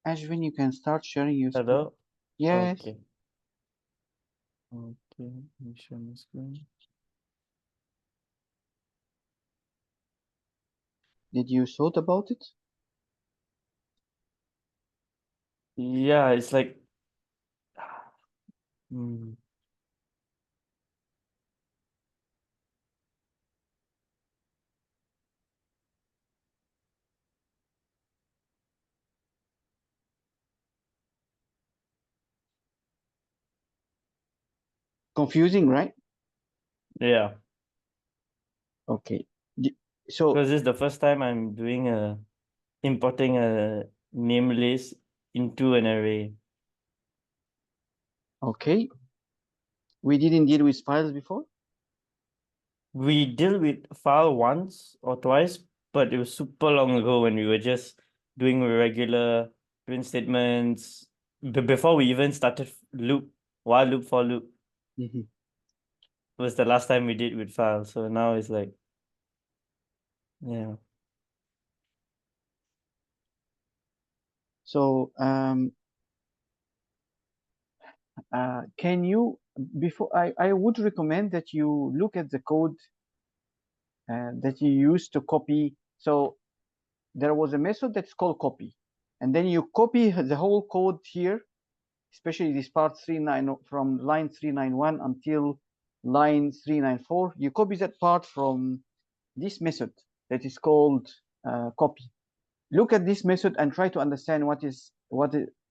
Ashwin, you can start sharing your screen. Hello? Yes. Okay. Okay, let me share my screen. Did you thought about it? Yeah, it's like hmm, Confusing, right? yeah. Okay. So, Because this is the first time I'm doing importing a name list into an array. okay. We didn't deal with files before? We deal with file once or twice, but it was super long ago when we were just doing regular print statements before we even started loop, while loop, for loop Mhm. was the last time we did with files. So now it's like, yeah. So, can you, before I would recommend that you look at the code that you use to copy. So there was a method that's called copy. And then you copy the whole code here, especially this part 39 from line 391 until line 394. You copy that part from this method that is called copy. Look at this method and try to understand what is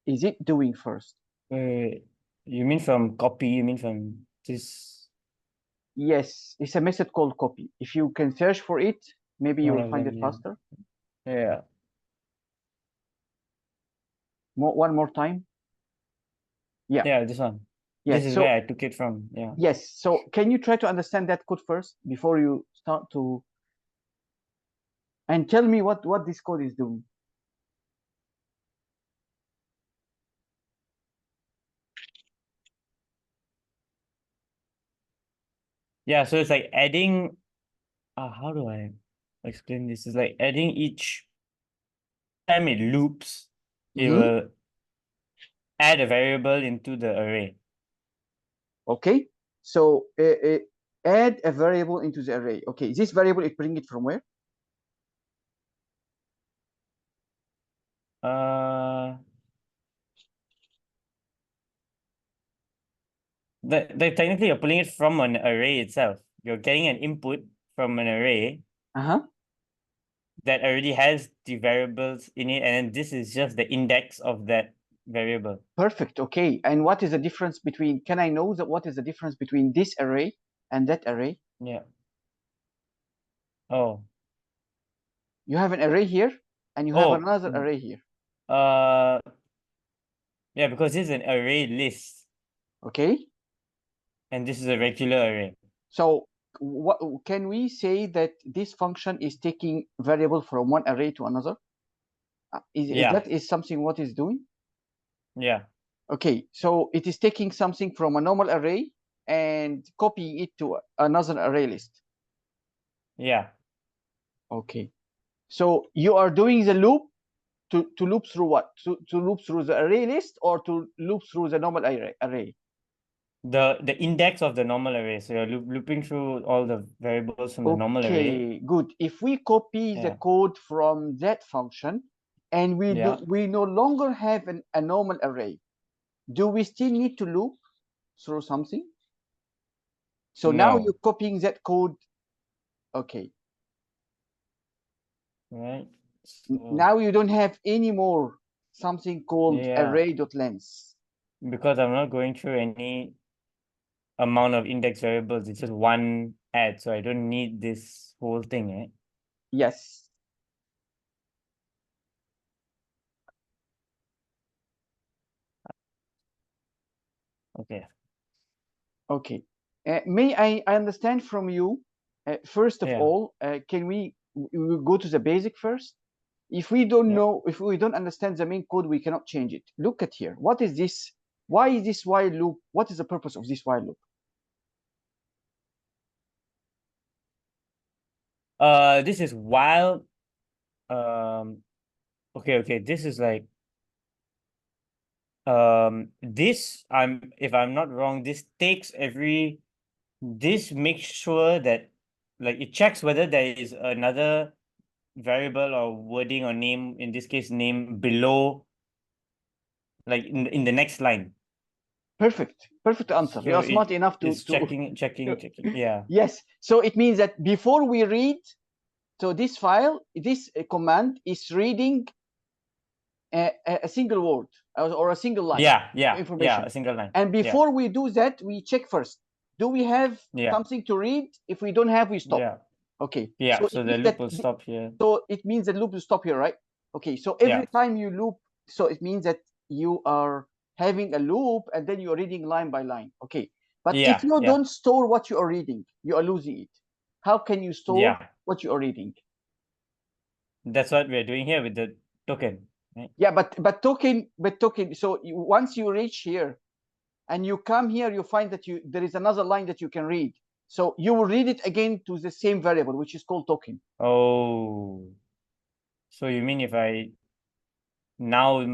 it doing first. Wait, you mean from copy? You mean from this? Yes, it's a method called copy. If you can search for it, maybe you One will of find them, it yeah. faster. Yeah. One more time. Yeah. Yeah, this one. This Yes. is So where I took it from. Yeah. yes. So can you try to understand that code first before you start to and tell me what this code is doing? Yeah, so it's like adding how do I explain this? It's like adding each time it loops, it Mhm. will add a variable into the array. Okay. So add a variable into the array. Okay. This variable, it bring it from where? Uh the technically you're pulling it from an array itself. You're getting an input from an array Uh-huh. that already has the variables in it, and then this is just the index of that variable. Perfect. Okay. And what is the difference between, can I know that what is the difference between this array and that array? Yeah. Oh. You have an array here and you have Oh. another array here. Uh yeah, because this is an array list Okay. and this is a regular array. So what can we say that this function is taking variable from one array to another? Is Yeah. that is something what is doing? Yeah. Okay, so it is taking something from a normal array and copy it to another array list. Yeah. Okay, so you are doing the loop to loop through what? To loop through the array list or to loop through the normal array? The index of the normal array. So you're looping through all the variables from the normal array. Okay, good. If we copy the Yeah. code from that function and Yeah. we no longer have a normal array, do we still need to loop through something? So now No. you're copying that code. Okay, Right. So now you don't have any more something called yeah, array.length. because I'm not going through any amount of index variables. It's just one add, so I don't need this whole thing, eh? Yes. Okay. Okay. May I understand from you, first of Yeah. all, can we go to the basic first? If we don't Yeah. know, if we don't understand the main code, we cannot change it. Look at here. What is this? Why is this while loop? What is the purpose of this while loop? This is while um okay, this is like This if I'm not wrong, this takes this makes sure that like it checks whether there is another variable or wording or name, in this case name, below, like in the next line. Perfect answer. You So are smart enough it's to checking. Yeah. Yes, so it means that before we read, so this file, this command is reading a single word or a single line Yeah, information. a single line. And before we do that, we check first, do we have Yeah. something to read? If we don't have, we stop. Yeah. Okay. Yeah. So So the loop will stop here. So it means the loop will stop here, right? Okay. So every Yeah. time you loop, so it means that you are having a loop and then you're reading line by line. Okay. But if you don't store what you are reading, you are losing it. How can you store what you are reading? That's what we're doing here with the token. Right? Yeah, but token. So once you reach here, and you come here, you find that there is another line that you can read. So you will read it again to the same variable, which is called token. Oh, so you mean if I now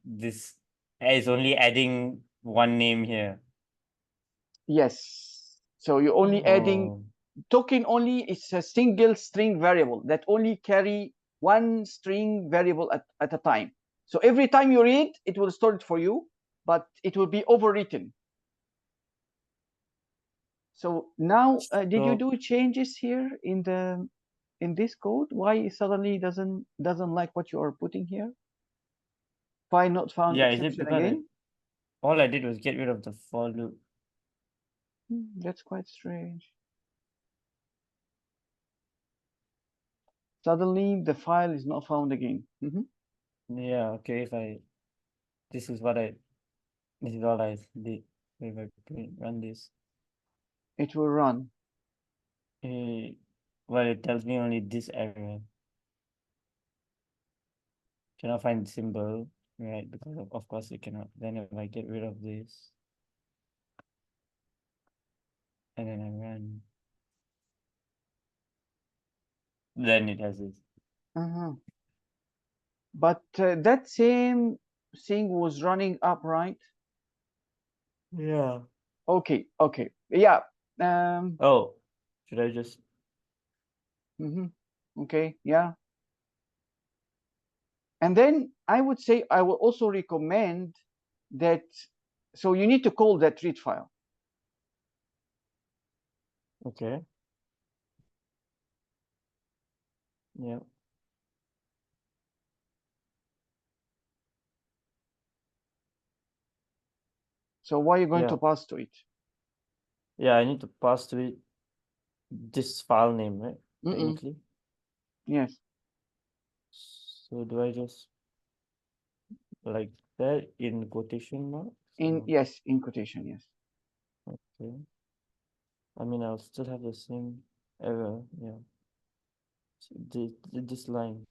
this is only adding one name here? Yes. So you're only adding token. Only is a single string variable that only carry one string variable at a time. So every time you read, it will store it for you, but it will be overwritten. So now, did you do changes here in this code? Why suddenly doesn't like what you are putting here? File not found exception again? All I did was get rid of the for loop. That's quite strange. Suddenly the file is not found again. Yeah, okay, this is all I did. If I run this, it will run. Well, it tells me only this error. Cannot find the symbol, right? Because of course it cannot. Then if I get rid of this, and then I run, then it has this. But that same thing was running up, right? Yeah. Okay. Yeah. Oh, should I just? Okay. Yeah. And then I would say I will also recommend that. So you need to call that read file. Okay. Yeah. So what are you going to pass to it? Yeah, I need to pass to it this file name, right? Technically. Yes. So do I just like that in quotation marks? Yes, in quotation, yes. Okay. I mean, I'll still have the same error. Yeah. So this line.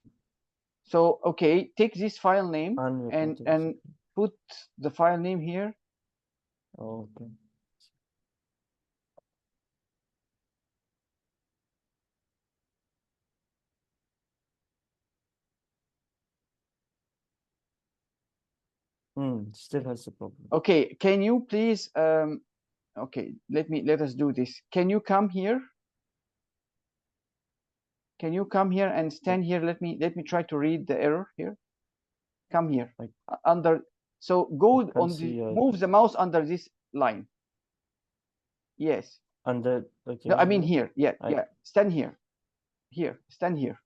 So okay, take this file name and put the file name here. Oh, okay. Still has a problem. Okay, can you please okay, let us do this. Can you come here? Can you come here and stand here? Let me try to read the error here. Come here. Under, so go on the, move the mouse under this line. Yes. Under, okay. No, I mean here. Yeah. Stand here. Here. Stand here.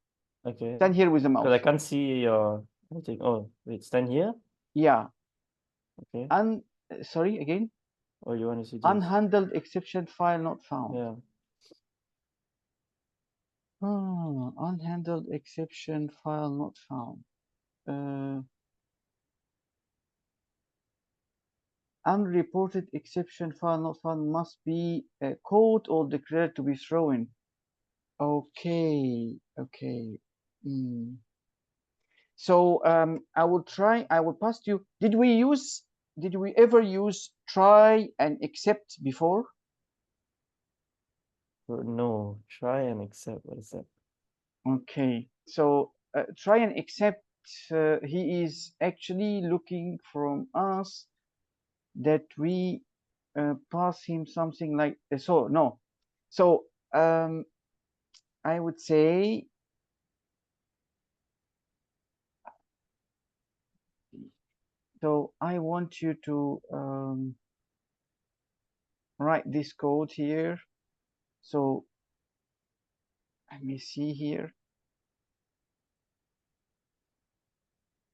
Okay. Stand here with the mouse. Because I can't see your thing. Oh, wait, stand here? Yeah. Okay. Sorry, again? Or you want to see this? Unhandled exception file not found. Yeah. Unhandled exception file not found. Unreported exception file not found must be caught or declared to be thrown. Okay. So I will pass to you. Did we ever use try and accept before? No, try and accept. What is that? Okay. So try and accept he is actually looking from us that we pass him something like so. No, so I would say so. I want you to write this code here. So let me see here.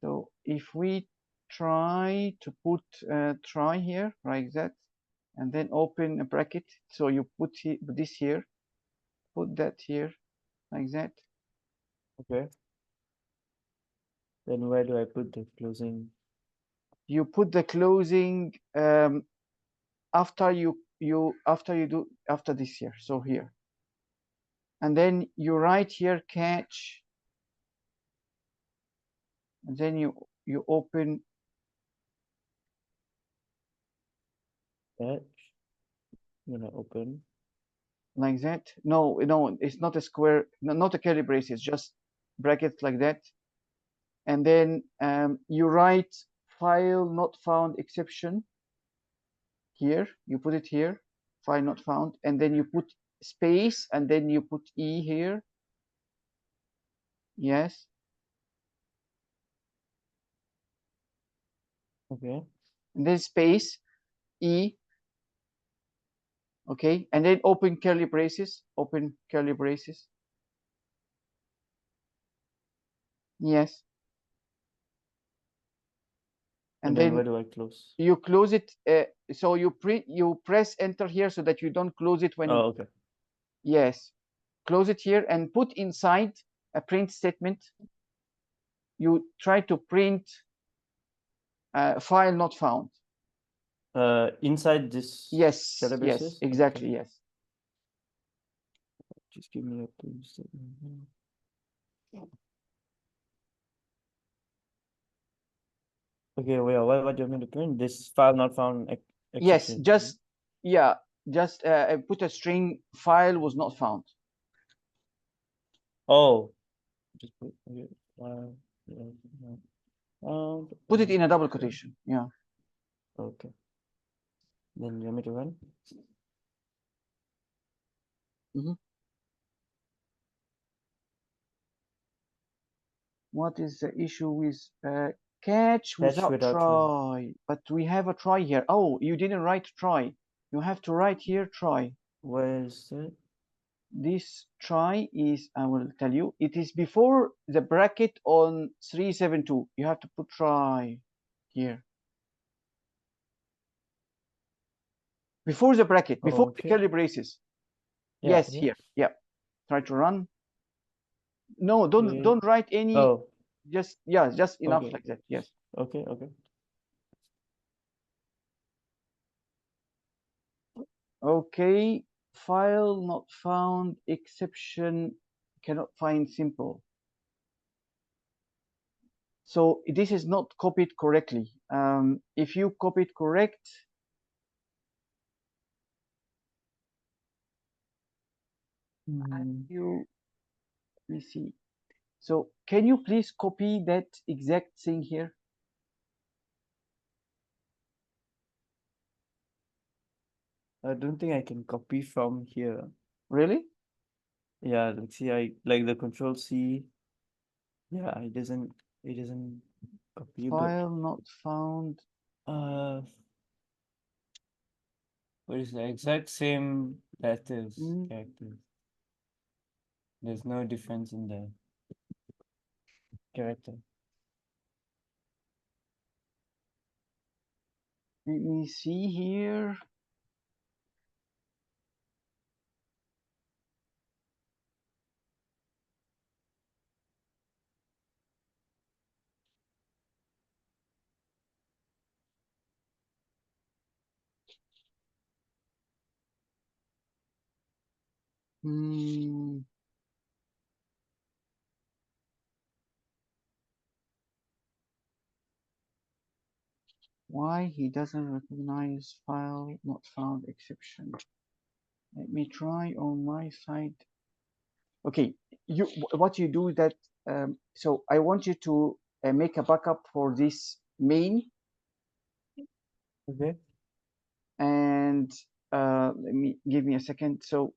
So if we try to put try here like that, and then open a bracket, so you put this here, put that here like that. Okay. Then where do I put the closing? You put the closing after this here, so here, and then you write here catch, and then you open Catch. I'm gonna open. like that. No, it's not a square, not a curly brace, it's just brackets like that. And then you write file not found exception here, you put it here, file not found, and then you put space, and then you put E here. Yes. Okay. And then space E. Okay, and then open curly braces, open curly braces. Yes. And then where do I close? You close it. So you press enter here so that you don't close it when. Oh, okay. Yes, close it here and put inside a print statement. You try to print file not found. Inside this. Yes. Celebraces? Yes. Exactly. Okay. Yes. Just give me a print statement. Okay, well, what do you want me to print? This file not found exception. Yes. Just put a string file was not found. Oh, just put okay. Put it in a double quotation. Yeah. Okay. Then you want me to run? What is the issue with catch without try? But we have a try here. Oh, you didn't write try. You have to write here try. Where is it? This try is, I will tell you, it is before the bracket on 372. You have to put try here. Before the bracket, before the curly braces. Yeah, yes, here. Yeah. Try to run. No, don't write any. Oh. Just enough like that. Yes. Okay. Okay, file not found, exception, cannot find simple. So this is not copied correctly. If you copy it correct, let me see. So can you please copy that exact thing here? I don't think I can copy from here. Really? Yeah, let's see. I like the Control C. Yeah, it doesn't copy. File not found. What is the exact same letters, characters? There's no difference in the character. Let me see here. Why he doesn't recognize file not found exception? Let me try on my side. Okay, what you do is that so I want you to make a backup for this main. Okay. And give me a second. So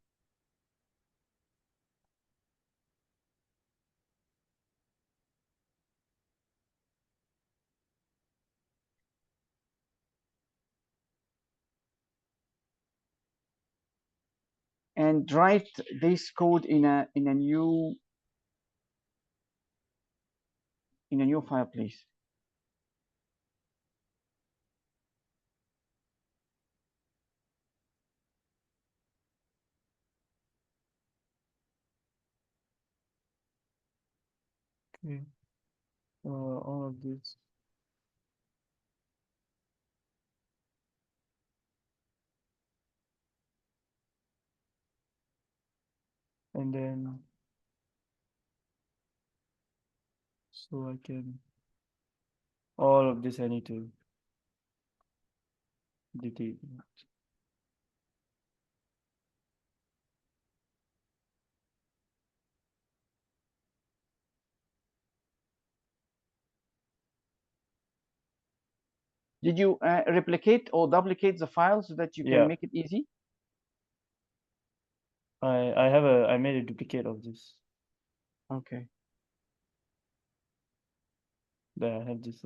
and write this code in a new file, please. Okay. All of this. And then so I can all of this I need to delete. Did you replicate or duplicate the file so that you can Yeah. make it easy? I made a duplicate of this. Okay. That I have this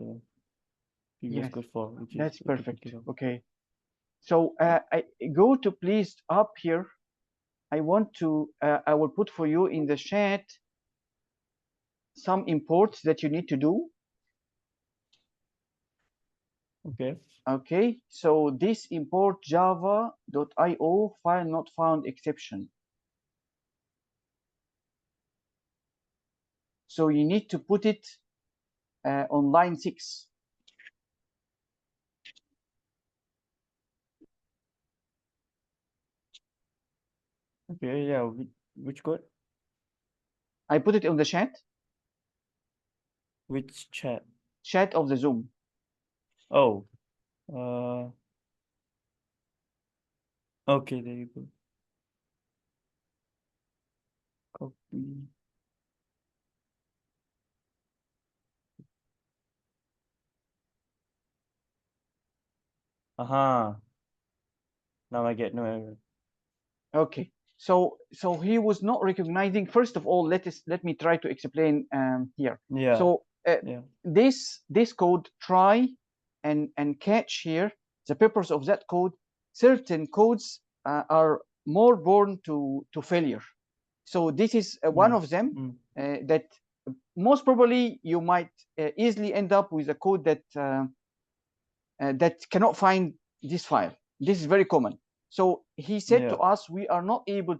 previous Yes, code for, which that's is a perfect. duplicate of. Okay. So I go to please up here. I want to I will put for you in the chat some imports that you need to do. Okay. Okay, so this import java.io file not found exception. So you need to put it on line 6. Okay, yeah. Which code? I put it on the chat Which chat? of the Zoom. Oh. Okay, there you go. Copy. Aha. Now I get no error. Okay, so he was not recognizing. First of all, let me try to explain here. Yeah. So Yeah. this code try and catch here. The purpose of that code, certain codes are more born to failure. So this is one of them that most probably you might easily end up with a code that cannot find this file. This is very common. So he said to us, we are not able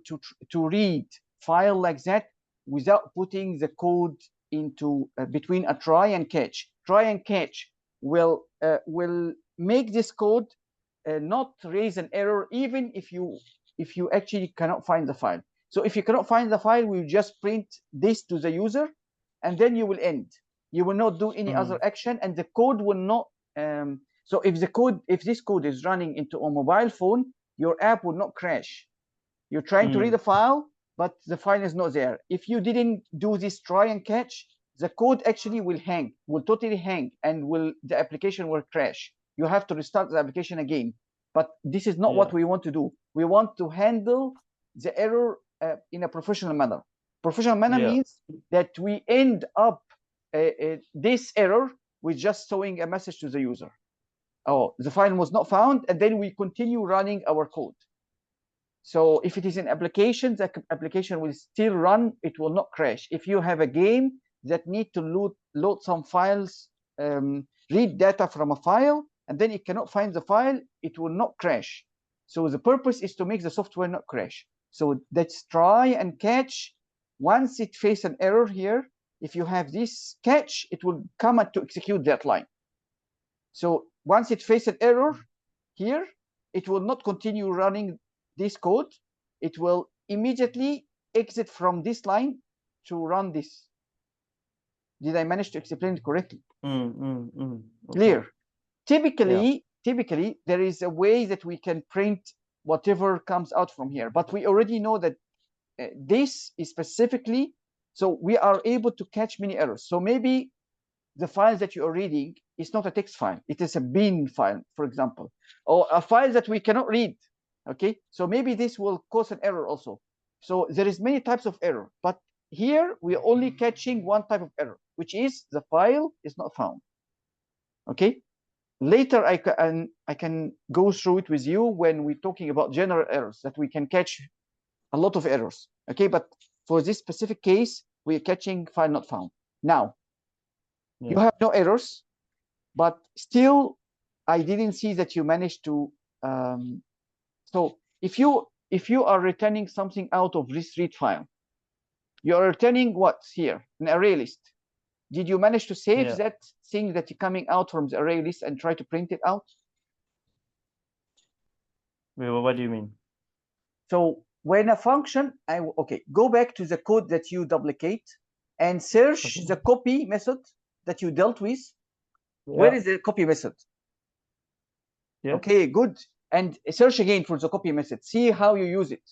to read file like that without putting the code into between a try and catch. Try and catch will make this code not raise an error even if you actually cannot find the file. So if you cannot find the file, we just print this to the user, and then you will end. You will not do any other action, and the code will not. So if this code is running into a mobile phone, your app will not crash. You're trying to read a file, but the file is not there. If you didn't do this try and catch, the code actually will hang, will totally hang, and the application will crash. You have to restart the application again. But this is not what we want to do. We want to handle the error in a professional manner. Professional manner means that we end up this error with just showing a message to the user. Oh, the file was not found, and then we continue running our code. So if it is an application, the application will still run. It will not crash. If you have a game that need to load some files, read data from a file, and then it cannot find the file, it will not crash. So the purpose is to make the software not crash. So let's try and catch. Once it faces an error here, if you have this catch, it will come to execute that line. So once it faces an error here, it will not continue running this code. It will immediately exit from this line to run this. Did I manage to explain it correctly? Okay. Clear. Typically, there is a way that we can print whatever comes out from here, but we already know that this is specifically, so we are able to catch many errors. So maybe the files that you are reading is not a text file. It is a bin file, for example, or a file that we cannot read. Okay, so maybe this will cause an error also. So there is many types of error, but here we are only catching one type of error, which is the file is not found. Okay, later I can go through it with you when we're talking about general errors that we can catch a lot of errors. Okay, but for this specific case, we're catching file not found. Now, you have no errors, but still, I didn't see that you managed to. So if you are returning something out of this read file, you are returning what's here, an array list. Did you manage to save that thing that is coming out from the array list and try to print it out? Wait, what do you mean? So when a function, go back to the code that you duplicate and search the copy method that you dealt with. Where is the copy method? Okay, good. And search again for the copy method. See how you use it,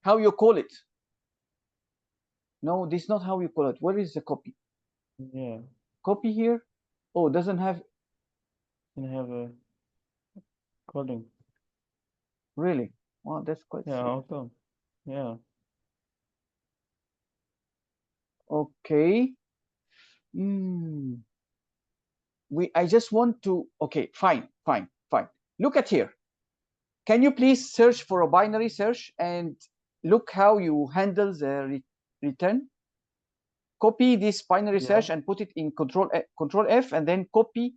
how you call it. No, this is not how you call it. Where is the copy? Yeah. Copy here. Oh, doesn't have. Can have a calling. Really? Wow, that's quite. Yeah. How come? Yeah. Okay. I just want to. Okay, fine. Look at here. Can you please search for a binary search and look how you handle the return? Copy this binary search and put it in Control F and then copy.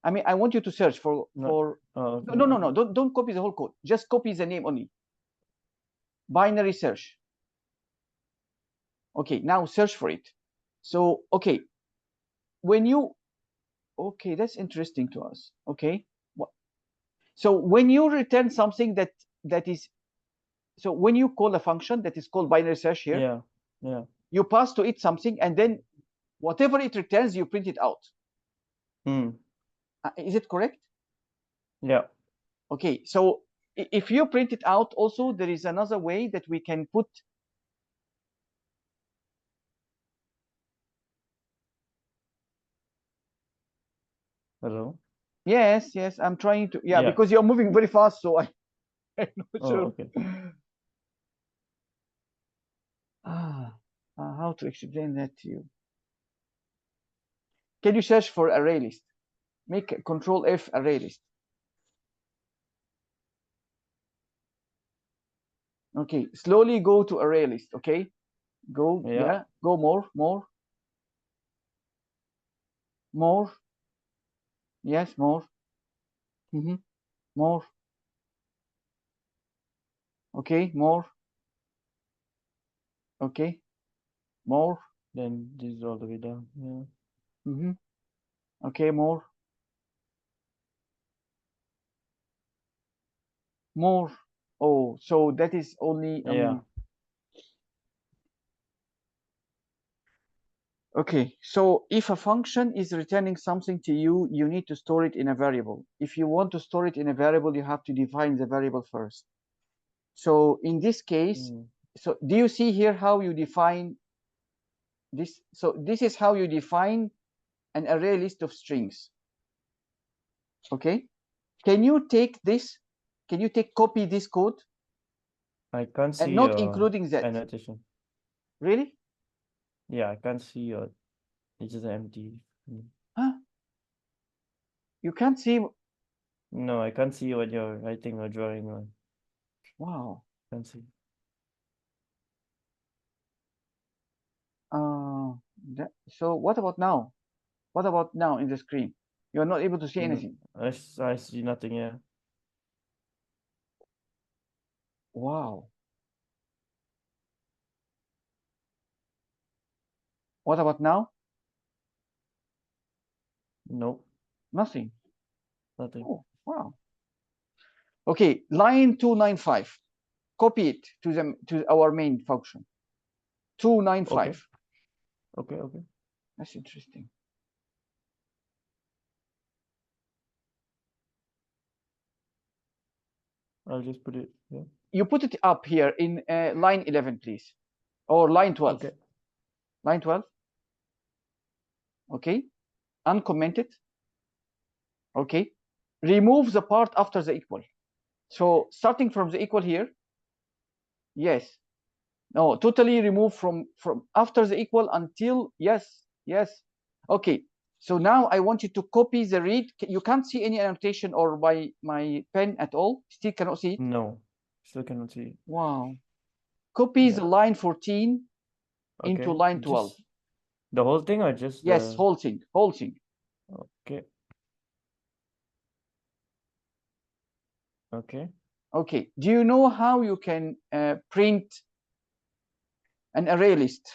I mean, I want you to search for. Okay. No. Don't copy the whole code. Just copy the name only. Binary search. Okay, now search for it. So, okay, when you. Okay, that's interesting to us. Okay, so when you return something that is. So when you call a function that is called binary search here, you pass to it something, and then whatever it returns, you print it out. Is it correct? Yeah. Okay, so if you print it out, also there is another way that we can put. Hello. Yes, I'm trying to. Yeah, because you're moving very fast, so I'm not sure. Okay. How to explain that to you? Can you search for ArrayList? Make Control F ArrayList. Okay, slowly go to ArrayList. Okay, go. Yeah, go more. Yes, more. More. Okay, more. Okay, more. Then this is all the way down. Yeah. Okay, more. More. Oh, so that is only. Okay, so if a function is returning something to you, you need to store it in a variable. If you want to store it in a variable, you have to define the variable first. So in this case, so do you see here how you define this? So this is how you define an array list of strings. Okay, can you take this? Can you copy this code? I can't see. And not including that. Annotation. Really? Yeah, I can't see your. It's just empty. Huh? You can't see. No, I can't see what you're writing or drawing on. Wow. Can't see. So what about now? What about now in the screen? You're not able to see anything. I see nothing. Yeah. Wow. What about now? Nope. Nothing. Nothing. Oh, wow. Okay, line 295. Copy it to our main function. 295. Okay. That's interesting. I'll just put it. Yeah. You put it up here in line 11, please, or line 12. Okay. Line 12. Okay, uncomment it. Okay, remove the part after the equal. So starting from the equal here, yes, no, totally remove from after the equal until yes, yes. Okay, so now I want you to copy the read. You can't see any annotation or by my pen at all. Still cannot see it. No, still cannot see. Wow. Copy the line 14 into line 12. Just the whole thing or just Yes, whole thing, whole thing. Okay. Okay. Okay. Do you know how you can print an array list?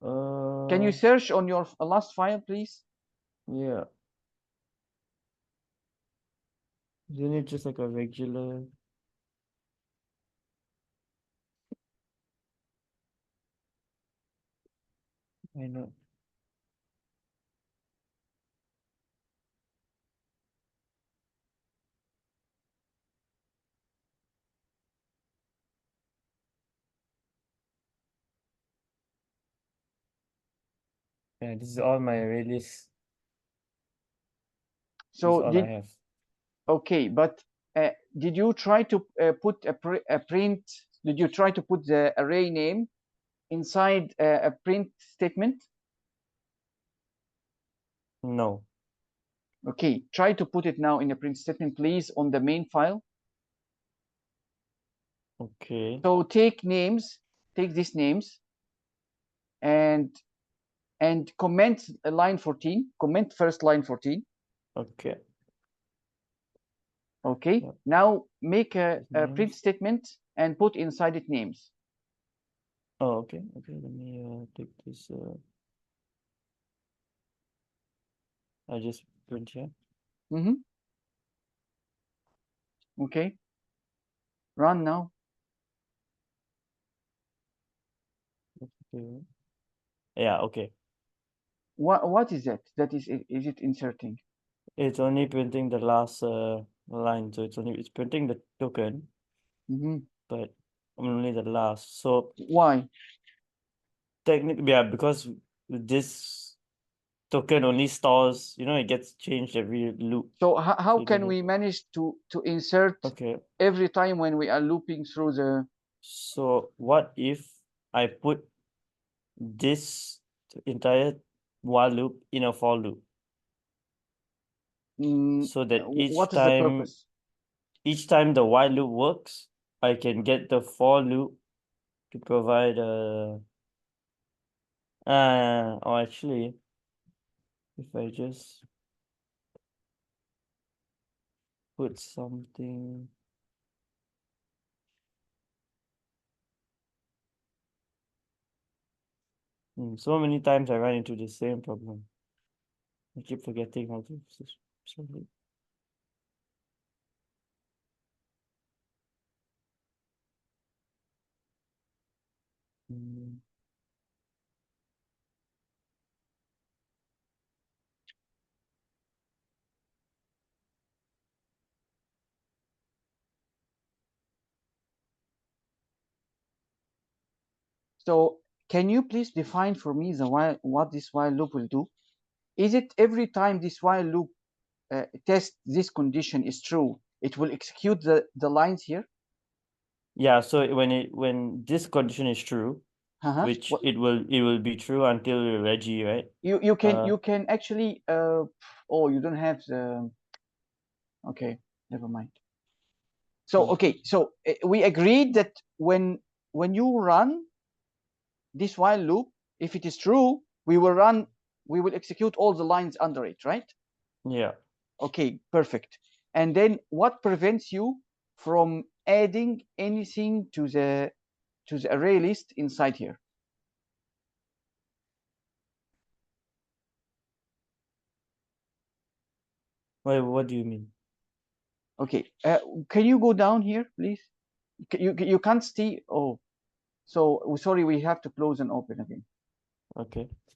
Can you search on your last file, please? Yeah. Isn't it just like a regular? I know. Yeah, this is all my array list. This is So all I have. okay, but did you try to put a print? Did you try to put the array name inside a print statement? No. Okay, try to put it now in a print statement, please, on the main file. Okay. So take names, take these names, and comment line 14. Comment first line 14. Okay. Okay. Yep. Now make a print Names. statement and put inside it names. Oh, okay. Okay. Let me take this. I just print here. Okay. Run now. Okay. Yeah. Okay. What is that? That is it inserting? It's only printing the last line, so it's printing the token, but only the last. So Why? technically, yeah, because this token only stores, it gets changed every loop. So how So can we manage to insert Okay. every time when we are looping through the? So what if I put this entire while loop in a for loop? So that What is the purpose? each time the while loop works, I can get the for loop to provide or actually, if I just put something. So many times I run into the same problem. I keep forgetting how to solve it. So can you please define for me the what this while loop will do? Is it every time this while loop test this condition is true, it will execute the lines here? Yeah, so when this condition is true, which What, it will be true until Reggie, right? you can actually oh, you don't have the, okay, never mind. So okay, so we agreed that when you run this while loop, if it is true, we will execute all the lines under it, right? Yeah. Okay, perfect. And then what prevents you from adding anything to the array list inside here? Wait, what do you mean? Okay, can you go down here, please? You can't see. Oh, so sorry, we have to close and open again. Okay.